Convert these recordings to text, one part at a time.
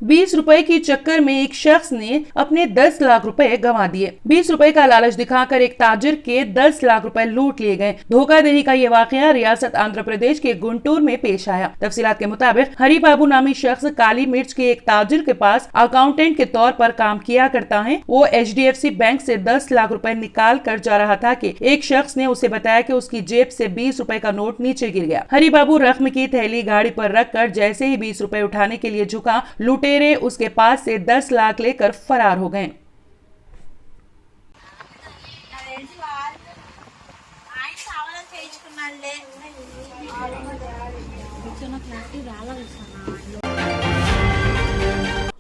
20 रुपए की चक्कर में एक शख्स ने अपने 10 लाख रुपए गंवा दिए। 20 रुपए का लालच दिखाकर एक ताजिर के 10 लाख रुपए लूट लिए गए। धोखाधड़ी का ये वाकया रियासत आंध्र प्रदेश के गुंटूर में पेश आया। तफसीलात के मुताबिक हरी बाबू नामी शख्स काली मिर्च के एक ताजिर के पास अकाउंटेंट के तौर पर काम किया करता है। वो HDFC बैंक से 10 लाख रुपए निकाल कर जा रहा था कि एक शख्स ने उसे बताया कि उसकी जेब से 20 रुपए का नोट नीचे गिर गया। हरी बाबू रकम की थैली गाड़ी पर रखकर जैसे ही 20 रुपए उठाने के लिए झुका, लुटेरे उसके पास से 10 लाख लेकर फरार हो गए।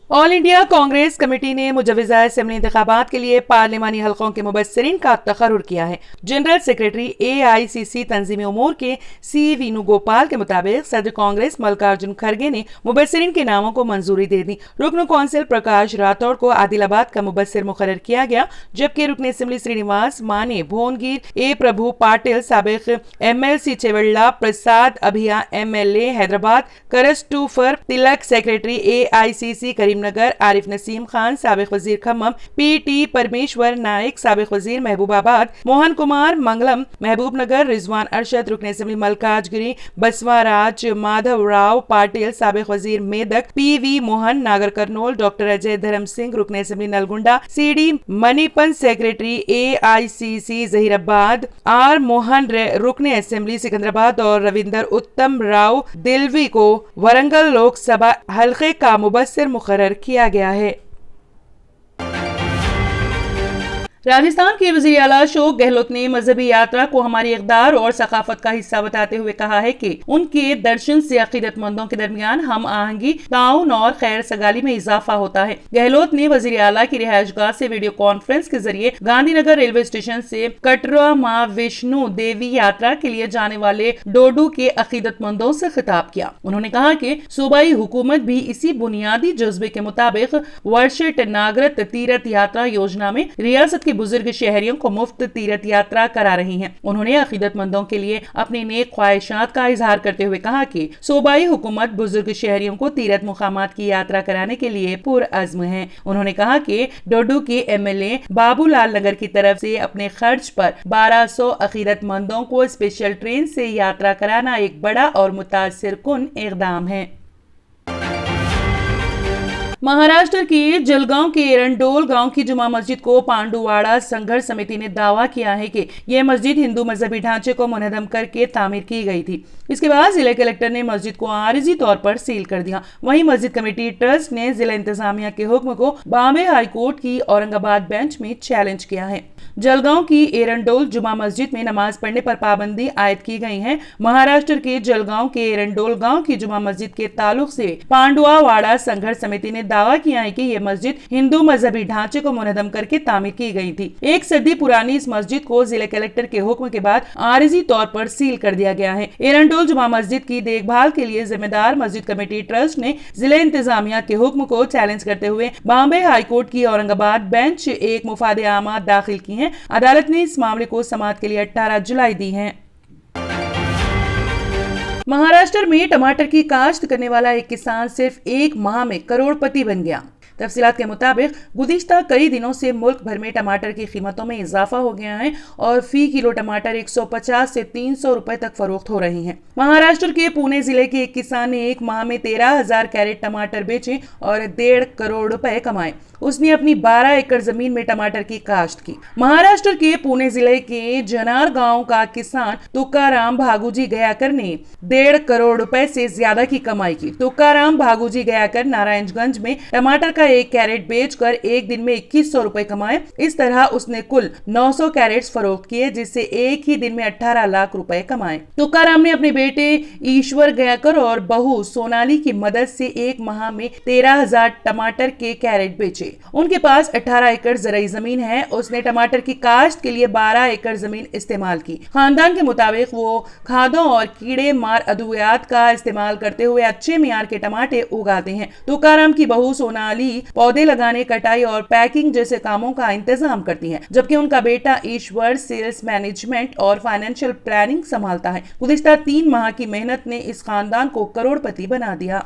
ऑल इंडिया कांग्रेस कमेटी ने मुजव्वज़ा असेंबली इंतखाबात के लिए पार्लिमानी हलकों के मुबस्सिरीन का तकर्रुर किया है। जनरल सेक्रेटरी AICC तंजीमी उमूर के C वेणुगोपाल के मुताबिक सदर कांग्रेस मल्लिकार्जुन खड़गे ने मुबस्सिरीन के नामों को मंजूरी दे दी। रुकन कौंसिल प्रकाश राठौड़ को आदिलाबाद का मुबस्सिर मुकर्रर किया गया, जबकि रुकन असेंबली श्रीनिवास माने भुवनगिर, A प्रभु पाटिल साबिक MLC चेवल्ला, प्रसाद अभिया MLA हैदराबाद, करस्टूफर तिलक सेक्रेटरी AICC करीमनगर, आरिफ नसीम खान साबिक वजीर खम्मम, PT परमेश्वर नाइक साबिक वजीर महबूबाबाद, मोहन कुमार मंगलम महबूब नगर, रिजवान अरशद रुकन असेंबली मलकाजगिरी, बसवाराज माधव राव पाटिल साबिक वजीर मेदक, PV मोहन नागर करनौल, डॉक्टर अजय धर्म सिंह रुकन असेंबली नलगुंडा, CD मणिपन secretary AICC Zaheerabad, R Mohan रुकन असेंबली सिकंदराबाद और रविंदर उत्तम राव दिलवी को वरंगल लोकसभा हलके का मुबस्सिर मुकर्रर किया गया है। राजस्थान के वज़ीर आला अशोक गहलोत ने मजहबी यात्रा को हमारी इक़दार और सकाफत का हिस्सा बताते हुए कहा है कि उनके दर्शन से अक़ीदतमंदों के दरमियान हम आहंगी, ताउन और खैर सगाली में इजाफा होता है। गहलोत ने वज़ीर आला की रिहायशगाह से वीडियो कॉन्फ्रेंस के जरिए गांधीनगर रेलवे स्टेशन से कटरा माँ वैष्णो देवी यात्रा के लिए जाने वाले डोडू के अक़ीदतमंदों से खिताब किया। उन्होंने कहा कि सूबाई हुकूमत भी इसी बुनियादी जज्बे के मुताबिक वर्षित नागरत तीर्थ यात्रा योजना में रियासत के बुजुर्ग शहरियों को मुफ्त तीर्थ यात्रा करा रही हैं। उन्होंने अक़ीदतमंदों के लिए अपनी नेक ख्वाहिशात का इजहार करते हुए कहा कि सूबाई हुकूमत बुजुर्ग शहरियों को तीर्थ मुकामात की यात्रा कराने के लिए पुरअज़्म है। उन्होंने कहा कि डोडू के MLA बाबूलाल नगर की तरफ से अपने खर्च पर 1200 अक़ीदतमंदों को स्पेशल ट्रेन से यात्रा कराना एक बड़ा और मुतासिर कुन इक़दाम है। महाराष्ट्र के जलगांव के एरंडोल गांव की जुमा मस्जिद को पांडुवाड़ा संघर्ष समिति ने दावा किया है कि यह मस्जिद हिंदू मजहबी ढांचे को मुनहदम करके तामीर की गई थी। इसके बाद जिला कलेक्टर ने मस्जिद को आरिजी तौर पर सील कर दिया। वहीं मस्जिद कमेटी ट्रस्ट ने जिला इंतजामिया के हुक्म को बॉम्बे हाई कोर्ट की औरंगाबाद बेंच में चैलेंज किया है। जलगांव की एरंडोल जुमा मस्जिद में नमाज पढ़ने पर पाबंदी आयद की गई है। महाराष्ट्र के जलगांव के एरंडोल गांव की जुमा मस्जिद के ताल्लुक से पांडुवाड़ा संघर्ष समिति ने दावा किया है कि यह मस्जिद हिंदू मजहबी ढांचे को मुनहदम करके तामीर की गई थी। एक सदी पुरानी इस मस्जिद को जिला कलेक्टर के हुक्म के बाद आरिजी तौर पर सील कर दिया गया है। एरंडोल जुमा मस्जिद की देखभाल के लिए जिम्मेदार मस्जिद कमेटी ट्रस्ट ने जिला इंतजामिया के हुक्म को चैलेंज करते हुए बॉम्बे हाई कोर्ट की औरंगाबाद बेंच एक मुफादे आमाद दाखिल की है। अदालत ने इस मामले को समाअत के लिए 18 जुलाई दी है। महाराष्ट्र में टमाटर की काश्त करने वाला एक किसान सिर्फ एक माह में करोड़पति बन गया। तफसीलात के मुताबिक गुज़िश्ता कई दिनों से मुल्क भर में टमाटर की कीमतों में इजाफा हो गया है और फी किलो टमाटर 150 से 300 रुपए तक फरोख्त हो रही हैं। महाराष्ट्र के पुणे जिले के एक किसान ने एक माह में 13,000 कैरेट टमाटर बेचे और 1.5 करोड़ रुपए कमाए। उसने अपनी 12 एकड़ जमीन में टमाटर की काश्त की। महाराष्ट्र के पुणे जिले के जनार गांव का किसान तुकाराम भागूजी गयाकर ने 1.5 करोड़ रुपए से ज्यादा की कमाई की। तुकाराम भागूजी गयाकर नारायणगंज में टमाटर का एक कैरेट बेचकर एक दिन में 2100 रुपए कमाए। इस तरह उसने कुल 900 कैरेट्स फरोख्त किए, जिससे एक ही दिन में 18 लाख रुपए कमाए। तुकाराम ने अपने बेटे ईश्वर गयाकर और बहू सोनाली की मदद से एक माह में 13,000 टमाटर के कैरेट बेचे। उनके पास 18 एकड़ ज़राई जमीन है। उसने टमाटर की काश्त के लिए 12 एकड़ जमीन इस्तेमाल की। खानदान के मुताबिक वो खादों और कीड़े मार अद्वियात का इस्तेमाल करते हुए अच्छे मियार के टमाटे उगाते हैं। तुकाराम की बहू सोनाली पौधे लगाने, कटाई और पैकिंग जैसे कामों का इंतजाम करती है, जबकि उनका बेटा ईश्वर सेल्स मैनेजमेंट और फाइनेंशियल प्लानिंग संभालता है। गुज़िश्ता 3 माह की मेहनत ने इस खानदान को करोड़पति बना दिया।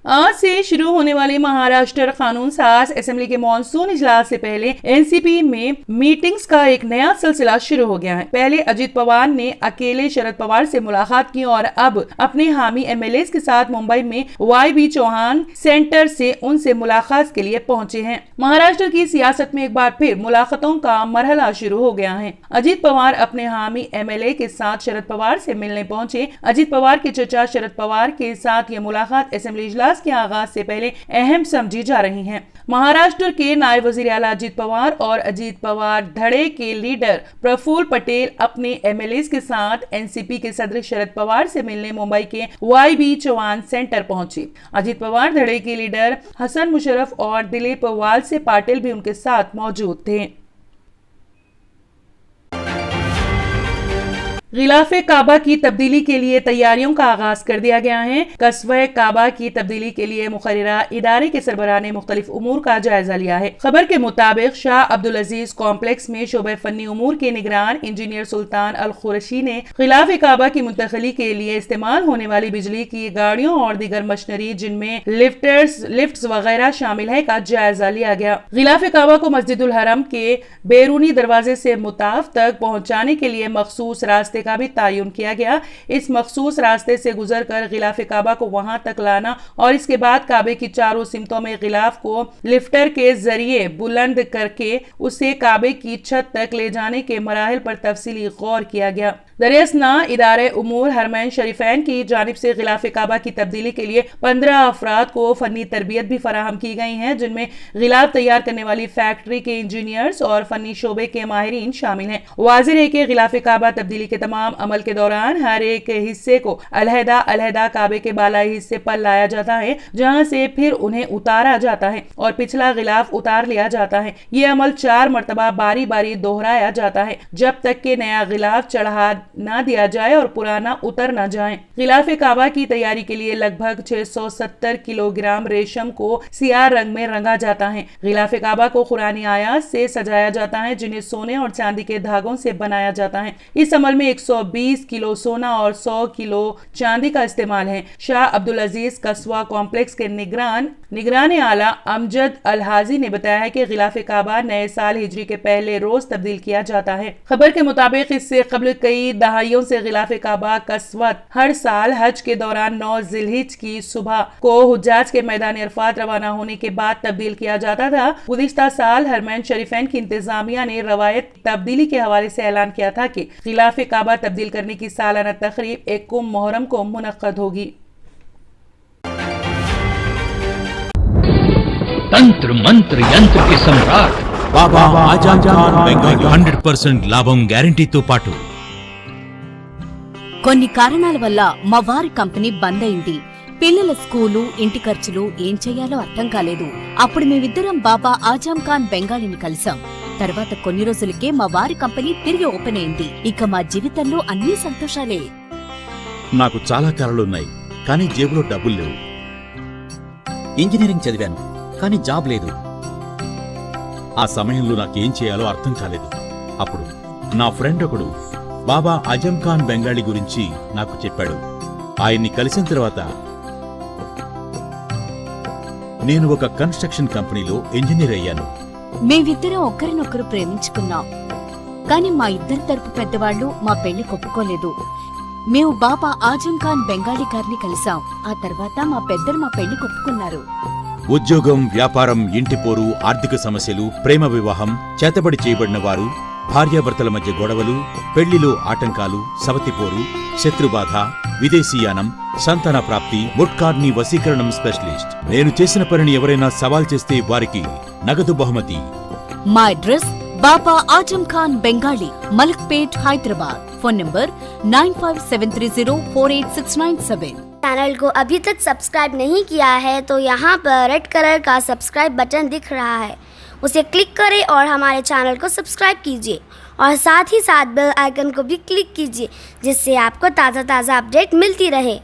आज से शुरू होने वाले महाराष्ट्र कानून साज असेंबली के मॉनसून इजलास से पहले एनसीपी में मीटिंग्स का एक नया सिलसिला शुरू हो गया है। पहले अजीत पवार ने अकेले शरद पवार से मुलाकात की और अब अपने हामी एमएलए के साथ मुंबई में वाई चौहान सेंटर से उनसे मुलाकात के लिए पहुंचे हैं। महाराष्ट्र की सियासत में एक बार फिर मुलाकातों का मरहला शुरू हो गया है। अजीत पवार अपने हामी एमएलए के साथ शरद पवार से मिलने पहुंचे। अजीत पवार के चचा शरद पवार के साथ ये मुलाकात असेंबली इजलास के आगाज से पहले अहम समझी जा रही है। महाराष्ट्र के नायब वजीर आला अजीत पवार और अजीत पवार धड़े के लीडर प्रफुल्ल पटेल अपने एमएलए के साथ एनसीपी के सदर शरद पवार से मिलने मुंबई के वाई चौहान सेंटर पहुंचे। अजीत पवार धड़े के लीडर हसन मुशर्रफ और दिलीप वालसे पाटिल भी उनके साथ मौजूद थे। गिलाफे काबा की तब्दीली के लिए तैयारियों का आगाज कर दिया गया है। कस्बे काबा की तब्दीली के लिए मुखर्ररा इदारे के सरबराह ने मुख्तलिफ उमूर का जायजा लिया है। खबर के मुताबिक शाह अब्दुल अजीज कॉम्प्लेक्स में शोबे फन्नी उमूर के निगरान इंजीनियर सुल्तान अल खुरशी ने गिलाफे काबा की मुंतकली के लिए इस्तेमाल होने वाली बिजली की गाड़ियों और दीगर मशीनरी जिनमें लिफ्ट्स वगैरह शामिल है का जायजा लिया गया। गिलाफे काबा को मस्जिदुल हरम के बैरूनी दरवाजे से मुताफ तक पहुंचाने के लिए मखसूस रास्ते का भी तायुन किया गया। इस मखसूस रास्ते से गुजरकर गिलाफ काबा को वहां तक लाना और इसके बाद काबे की चारों सिमतों में गिलाफ को लिफ्टर के जरिए बुलंद करके उसे काबे की छत तक ले जाने के मराहिल पर तफसीली गौर किया गया। दरियासना इदारे उमूर हरमैन शरीफैन की जानिब से गिलाफ काबा की तब्दीली के लिए 15 अफराद को फनी तरबियत भी फराहम की गई है, जिनमें गिलाफ तैयार करने वाली फैक्ट्री के इंजीनियर्स और फनी शोबे के माहिरीन शामिल हैं। वाज़िह है कि गिलाफ काबा तब्दीली के तमाम अमल के दौरान हर एक हिस्से को अलहदा काबे के बालाई हिस्से पर लाया जाता है, जहां से फिर उन्हें उतारा जाता है और पिछला गिलाफ उतार लिया जाता है। ये अमल 4 मरतबा बारी बारी दोहराया जाता है जब तक कि नया गिलाफ चढ़ा ना दिया जाए और पुराना उतर ना जाए। गिलाफ काबा की तैयारी के लिए लगभग 670 किलोग्राम रेशम को सियाह रंग में रंगा जाता है। गिलाफ काबा को कुरानी आयात से सजाया जाता है, जिन्हें सोने और चांदी के धागों से बनाया जाता है। इस अमल में 120 किलो सोना और 100 किलो चांदी का इस्तेमाल है। शाह अब्दुल अजीज कस्बा कॉम्प्लेक्स के निगरान आला अमजद अल हाजी ने बताया है कि गिलाफ काबा नए साल हिजरी के पहले रोज तब्दील किया जाता है। खबर के मुताबिक इससे कबल कई दहाइयों से गिलाफ काबा कस्वत हर साल हज के दौरान 9 जिलहिज की सुबह को हुज्जाज के मैदान अरफात रवाना होने के बाद तब्दील किया जाता था। गुज़िश्ता साल हरमैन शरीफैन की इंतजामिया ने रवायत तब्दीली के हवाले से ऐलान किया था कि गिलाफ काबा तब्दील करने की सालाना तकरीब 1 मुहर्रम को मुनक्कद होगी। तंत्र मंत्र यंत्र के सम्राट బాబా ఆజం ఖాన్ బెంగాల్ 100% లాభం గ్యారెంటీతో పాటు కొన్ని కారణాల వల్ల మా వారి కంపెనీ బంద్ అయింది. పిల్లల స్కూలు, ఇంటి ఖర్చులు ఏం చెయ్యాలో అర్థం కాలేదు. అప్పుడు మేమిద్దరం బాబా ఆజం ఖాన్ బెంగాలీని కలిసాం. తర్వాత కొన్ని రోజులకే మా వారి కంపెనీ తిరిగి ఓపెన్ అయింది. ఇక మా జీవితంలో అన్ని సంతోషాలే. నాకు చాలా కలలున్నాయి, కానీ జేబులో డబ్బులు లేవు. ఇంజనీరింగ్ చదివాను, కానీ జాబ్ లేదు. ఆ సమయంలో నాకేం చేయాలో అర్థం కాలేదు. అప్పుడు నా ఫ్రెండ్ ఒకడు బాబా ఆజం ఖాన్ బెంగాలీ గురించి నాకు చెప్పాడు. ఆయన్ని కలిసిన తర్వాత నేను ఒక కన్స్ట్రక్షన్ కంపెనీలో ఇంజనీర్ అయ్యాను. మేమిద్దరం ఒకరినొకరు ప్రేమించుకున్నాం. కాని మా ఇద్దరి తరపు పెద్దవాళ్లు మా పెళ్లి ఒప్పుకోలేదు. మేము బాబా ఆజం ఖాన్ బెంగాలీ గారిని కలిసాం. ఆ తర్వాత మా పెద్దలు మా పెళ్లి ఒప్పుకున్నారు. ఉద్యోగం, వ్యాపారం, ఇంటిపోరు, ఆర్థిక సమస్యలు, ప్రేమ వివాహం, చేతబడి చేయబడిన వారు, భార్యాభర్తల మధ్య గొడవలు, పెళ్లిలో ఆటంకాలు, సవతిపోరు, శత్రుబాధ, విదేశీయానం, సంతాన ప్రాప్తి, ముట్కార్ని వశీకరణం స్పెషలిస్ట్. నేను చేసిన పనిని ఎవరైనా సవాల్ చేస్తే వారికి నగదు బహుమతి. మా address Baba Azam Khan Bengali, Malakpet, Hyderabad. Phone number 9573048697। Channel को अभी तक सब्सक्राइब नहीं किया है तो यहाँ पर रेड कलर का सब्सक्राइब बटन दिख रहा है, उसे क्लिक करें और हमारे चैनल को सब्सक्राइब कीजिए और साथ ही साथ बेल आइकन को भी क्लिक कीजिए, जिससे आपको ताज़ा अपडेट मिलती रहे।